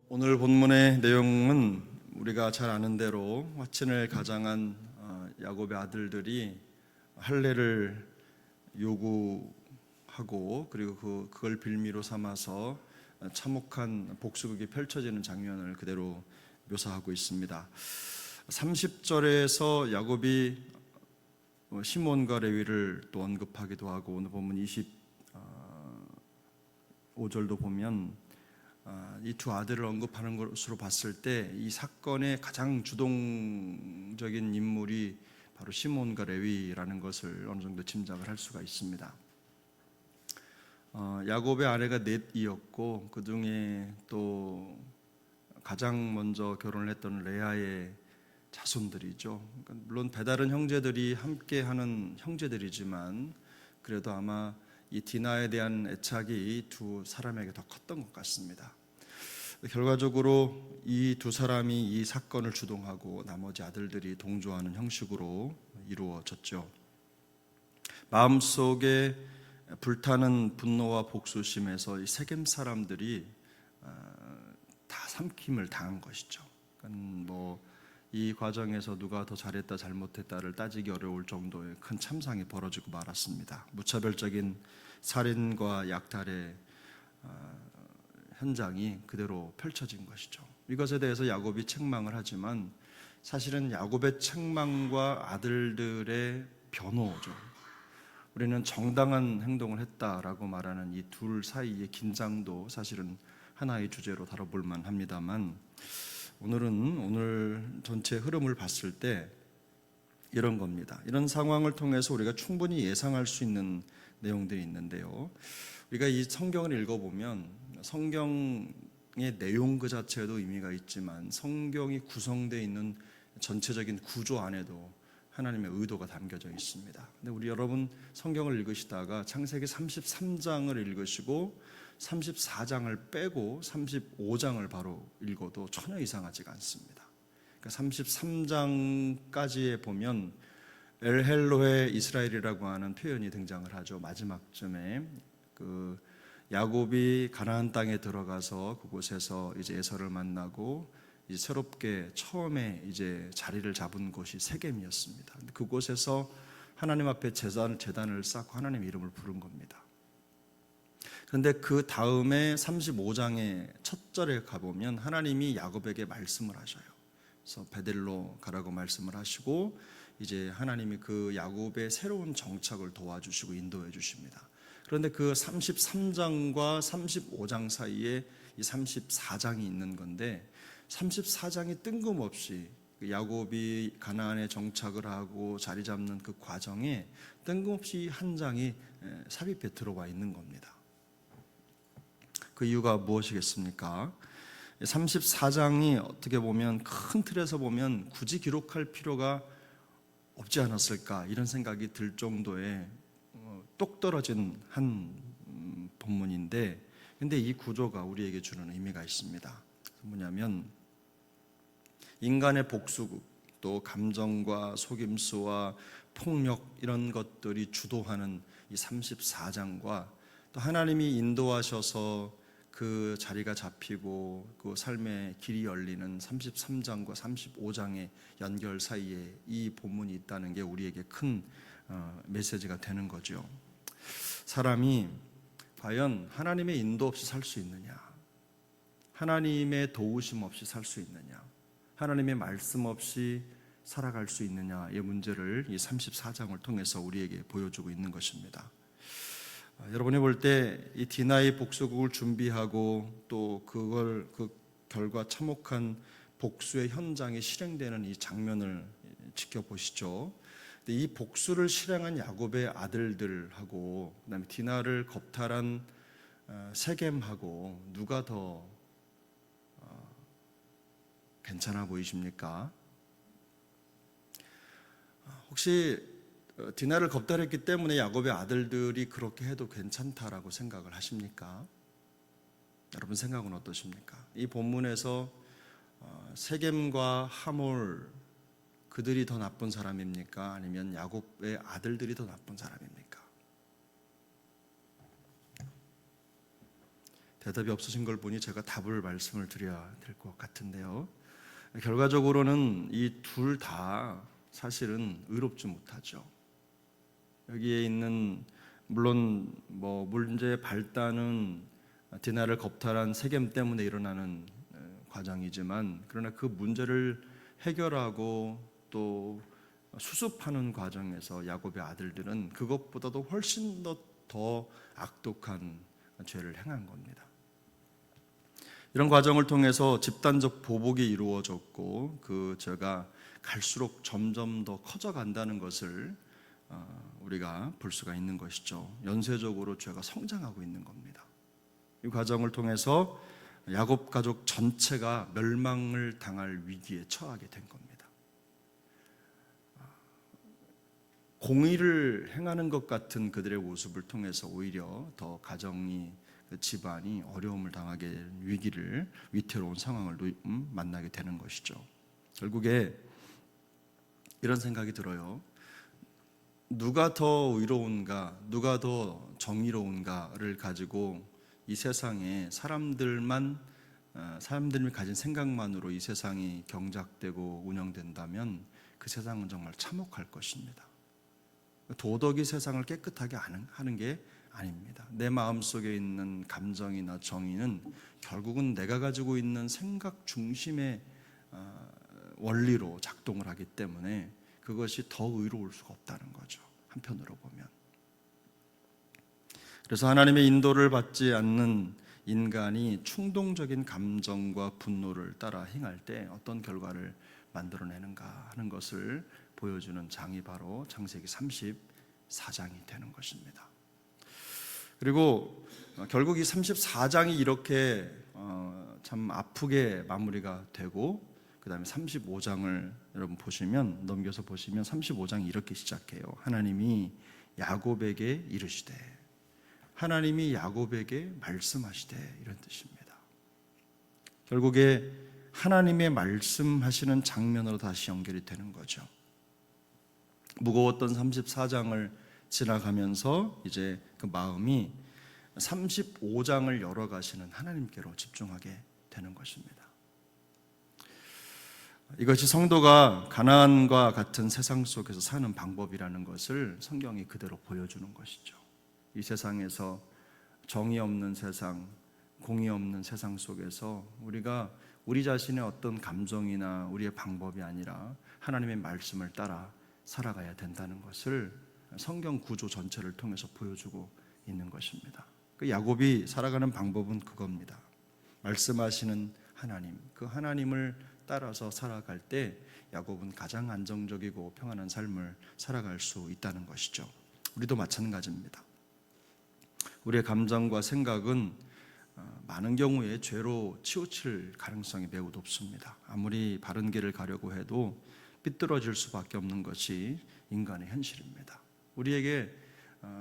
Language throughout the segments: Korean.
오늘 본문의 내용은 우리가 잘 아는 대로 화친을 가장한 야곱의 아들들이 할례를 요구하고 그리고 그걸 빌미로 삼아서 참혹한 복수극이 펼쳐지는 장면을 그대로 묘사하고 있습니다. 30절에서 야곱이 시몬과 레위를 또 언급하기도 하고, 오늘 본문 25절도 보면 이 두 아들을 언급하는 것으로 봤을 때 이 사건의 가장 주동적인 인물이 바로 시몬과 레위라는 것을 어느 정도 짐작을 할 수가 있습니다. 야곱의 아내가 넷이었고 그 중에 또 가장 먼저 결혼을 했던 레아의 자손들이죠. 물론 배다른 형제들이 함께하는 형제들이지만 그래도 아마 이 디나에 대한 애착이 두 사람에게 더 컸던 것 같습니다. 결과적으로 이 두 사람이 이 사건을 주동하고 나머지 아들들이 동조하는 형식으로 이루어졌죠. 마음속에 불타는 분노와 복수심에서 이 세겜 사람들이 다 삼킴을 당한 것이죠. 이 과정에서 누가 더 잘했다 잘못했다를 따지기 어려울 정도의 큰 참상이 벌어지고 말았습니다. 무차별적인 살인과 약탈의 현장이 그대로 펼쳐진 것이죠. 이것에 대해서 야곱이 책망을 하지만 사실은 야곱의 책망과 아들들의 변호죠. 우리는 정당한 행동을 했다라고 말하는 이 둘 사이의 긴장도 사실은 하나의 주제로 다뤄볼 만합니다만, 오늘 전체 흐름을 봤을 때 이런 겁니다. 이런 상황을 통해서 우리가 충분히 예상할 수 있는 내용들이 있는데요. 우리가 이 성경을 읽어보면 성경의 내용 그 자체에도 의미가 있지만 성경이 구성되어 있는 전체적인 구조 안에도 하나님의 의도가 담겨져 있습니다. 근데 우리 여러분 성경을 읽으시다가 창세기 33장을 읽으시고 34장을 빼고 35장을 바로 읽어도 전혀 이상하지가 않습니다. 그러니까 33장까지에 보면 엘헬로헤 이스라엘이라고 하는 표현이 등장을 하죠. 마지막쯤에 야곱이 가나안 땅에 들어가서 그곳에서 이제 에서를 만나고 이제 새롭게 처음에 이제 자리를 잡은 곳이 세겜이었습니다. 그곳에서 하나님 앞에 제단을 쌓고 하나님 이름을 부른 겁니다. 그런데 그 다음에 35장의 첫 절에 가보면 하나님이 야곱에게 말씀을 하셔요. 그래서 베델로 가라고 말씀을 하시고 이제 하나님이 그 야곱의 새로운 정착을 도와주시고 인도해 주십니다. 그런데 그 33장과 35장 사이에 이 34장이 있는 건데, 34장이 뜬금없이 야곱이 가나안에 정착을 하고 자리 잡는 그 과정에 뜬금없이 한 장이 삽입해 들어와 있는 겁니다. 그 이유가 무엇이겠습니까? 34장이 어떻게 보면 큰 틀에서 보면 굳이 기록할 필요가 없지 않았을까 이런 생각이 들 정도의 똑 떨어진 한 본문인데, 근데 이 구조가 우리에게 주는 의미가 있습니다. 뭐냐면 인간의 복수극, 또 감정과 속임수와 폭력 이런 것들이 주도하는 이 34장과 또 하나님이 인도하셔서 그 자리가 잡히고 그 삶의 길이 열리는 33장과 35장의 연결 사이에 이 본문이 있다는 게 우리에게 큰 메시지가 되는 거죠. 사람이 과연 하나님의 인도 없이 살 수 있느냐, 하나님의 도우심 없이 살 수 있느냐, 하나님의 말씀 없이 살아갈 수 있느냐의 문제를 이 34장을 통해서 우리에게 보여주고 있는 것입니다. 여러분이 볼 때 이 디나의 복수극을 준비하고 또 그 결과 참혹한 복수의 현장이 실행되는 이 장면을 지켜보시죠. 이 복수를 실행한 야곱의 아들들하고 그다음에 디나를 겁탈한 세겜하고 누가 더 괜찮아 보이십니까? 혹시 디나를 겁탈했기 때문에 야곱의 아들들이 그렇게 해도 괜찮다라고 생각을 하십니까? 여러분 생각은 어떠십니까? 이 본문에서 세겜과 하몰 그들이 더 나쁜 사람입니까? 아니면 야곱의 아들들이 더 나쁜 사람입니까? 대답이 없으신 걸 보니 제가 답을 말씀을 드려야 될 것 같은데요. 결과적으로는 이 둘 다 사실은 의롭지 못하죠. 여기에 있는 물론 문제의 발단은 디나를 겁탈한 세겜 때문에 일어나는 과정이지만, 그러나 그 문제를 해결하고 또 수습하는 과정에서 야곱의 아들들은 그것보다도 훨씬 더 악독한 죄를 행한 겁니다. 이런 과정을 통해서 집단적 보복이 이루어졌고 그 죄가 갈수록 점점 더 커져간다는 것을 우리가 볼 수가 있는 것이죠. 연쇄적으로 죄가 성장하고 있는 겁니다. 이 과정을 통해서 야곱 가족 전체가 멸망을 당할 위기에 처하게 된 겁니다. 공의를 행하는 것 같은 그들의 모습을 통해서 오히려 더 가정이, 그 집안이 어려움을 당하게 되는 위기를, 위태로운 상황을 만나게 되는 것이죠. 결국에 이런 생각이 들어요. 누가 더 의로운가, 누가 더 정의로운가를 가지고 이 세상에 사람들이 가진 생각만으로 이 세상이 경작되고 운영된다면 그 세상은 정말 참혹할 것입니다. 도덕이 세상을 깨끗하게 하는 게 아닙니다. 내 마음속에 있는 감정이나 정의는 결국은 내가 가지고 있는 생각 중심의 원리로 작동을 하기 때문에 그것이 더 의로울 수가 없다는 거죠. 한편으로 보면. 그래서 하나님의 인도를 받지 않는 인간이 충동적인 감정과 분노를 따라 행할 때 어떤 결과를 만들어내는가 하는 것을 보여주는 장이 바로 창세기 34장이 되는 것입니다. 그리고 결국 이 34장이 이렇게 참 아프게 마무리가 되고, 그 다음에 35장을 여러분 넘겨서 보시면 35장이 이렇게 시작해요. 하나님이 야곱에게 이르시되, 하나님이 야곱에게 말씀하시되, 이런 뜻입니다. 결국에 하나님의 말씀하시는 장면으로 다시 연결이 되는 거죠. 무거웠던 34장을 지나가면서 이제 그 마음이 35장을 열어가시는 하나님께로 집중하게 되는 것입니다. 이것이 성도가 가나안과 같은 세상 속에서 사는 방법이라는 것을 성경이 그대로 보여주는 것이죠. 이 세상에서 정의 없는 세상, 공의 없는 세상 속에서 우리가 우리 자신의 어떤 감정이나 우리의 방법이 아니라 하나님의 말씀을 따라 살아가야 된다는 것을 성경 구조 전체를 통해서 보여주고 있는 것입니다. 그 야곱이 살아가는 방법은 그겁니다. 말씀하시는 하나님, 그 하나님을 따라서 살아갈 때 야곱은 가장 안정적이고 평안한 삶을 살아갈 수 있다는 것이죠. 우리도 마찬가지입니다. 우리의 감정과 생각은 많은 경우에 죄로 치우칠 가능성이 매우 높습니다. 아무리 바른 길을 가려고 해도 삐뚤어질 수밖에 없는 것이 인간의 현실입니다. 우리에게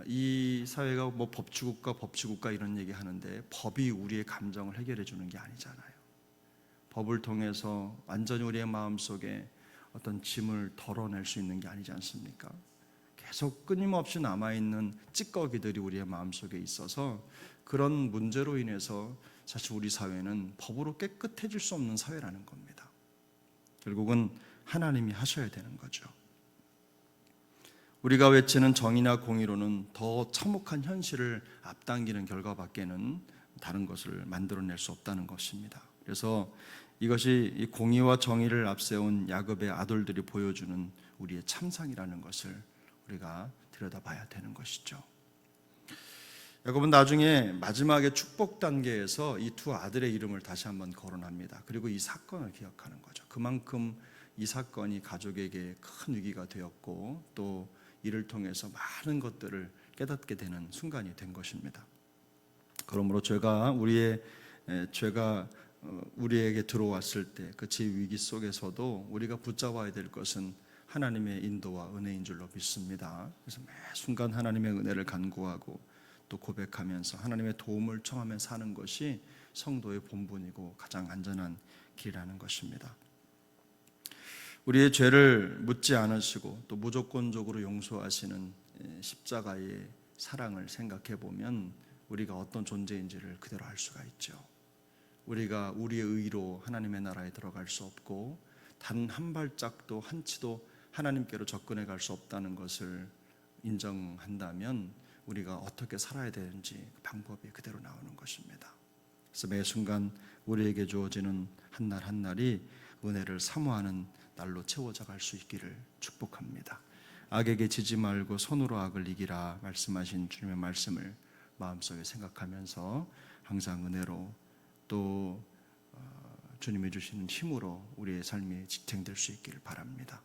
이 사회가 법치국가 이런 얘기 하는데, 법이 우리의 감정을 해결해 주는 게 아니잖아요. 법을 통해서 완전히 우리의 마음속에 어떤 짐을 덜어낼 수 있는 게 아니지 않습니까? 계속 끊임없이 남아있는 찌꺼기들이 우리의 마음속에 있어서 그런 문제로 인해서 사실 우리 사회는 법으로 깨끗해질 수 없는 사회라는 겁니다. 결국은 하나님이 하셔야 되는 거죠. 우리가 외치는 정의나 공의로는 더 참혹한 현실을 앞당기는 결과밖에는 다른 것을 만들어낼 수 없다는 것입니다. 그래서 이것이 이 공의와 정의를 앞세운 야곱의 아들들이 보여주는 우리의 참상이라는 것을 우리가 들여다봐야 되는 것이죠. 야곱은 나중에 마지막에 축복 단계에서 이 두 아들의 이름을 다시 한번 거론합니다. 그리고 이 사건을 기억하는 거죠. 그만큼 이 사건이 가족에게 큰 위기가 되었고 또 이를 통해서 많은 것들을 깨닫게 되는 순간이 된 것입니다. 그러므로 죄가 우리에게 들어왔을 때 그 위기 속에서도 우리가 붙잡아야 될 것은 하나님의 인도와 은혜인 줄로 믿습니다. 그래서 매 순간 하나님의 은혜를 간구하고 또 고백하면서 하나님의 도움을 청하며 사는 것이 성도의 본분이고 가장 안전한 길이라는 것입니다. 우리의 죄를 묻지 않으시고 또 무조건적으로 용서하시는 십자가의 사랑을 생각해 보면 우리가 어떤 존재인지를 그대로 알 수가 있죠. 우리가 우리의 의로 하나님의 나라에 들어갈 수 없고 단 한 발짝도 한치도 하나님께로 접근해 갈 수 없다는 것을 인정한다면 우리가 어떻게 살아야 되는지 그 방법이 그대로 나오는 것입니다. 그래서 매 순간 우리에게 주어지는 한 날 한 날이 은혜를 사모하는 날로 채워져 갈 수 있기를 축복합니다. 악에게 지지 말고 손으로 악을 이기라 말씀하신 주님의 말씀을 마음속에 생각하면서 항상 은혜로 또 주님이 주시는 힘으로 우리의 삶이 지탱될 수 있기를 바랍니다.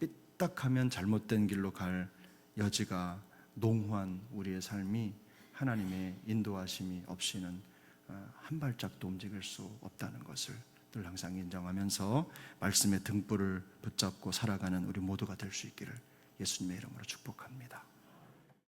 삐딱하면 잘못된 길로 갈 여지가 농후한 우리의 삶이 하나님의 인도하심이 없이는 한 발짝도 움직일 수 없다는 것을 늘 항상 인정하면서 말씀의 등불을 붙잡고 살아가는 우리 모두가 될 수 있기를 예수님의 이름으로 축복합니다.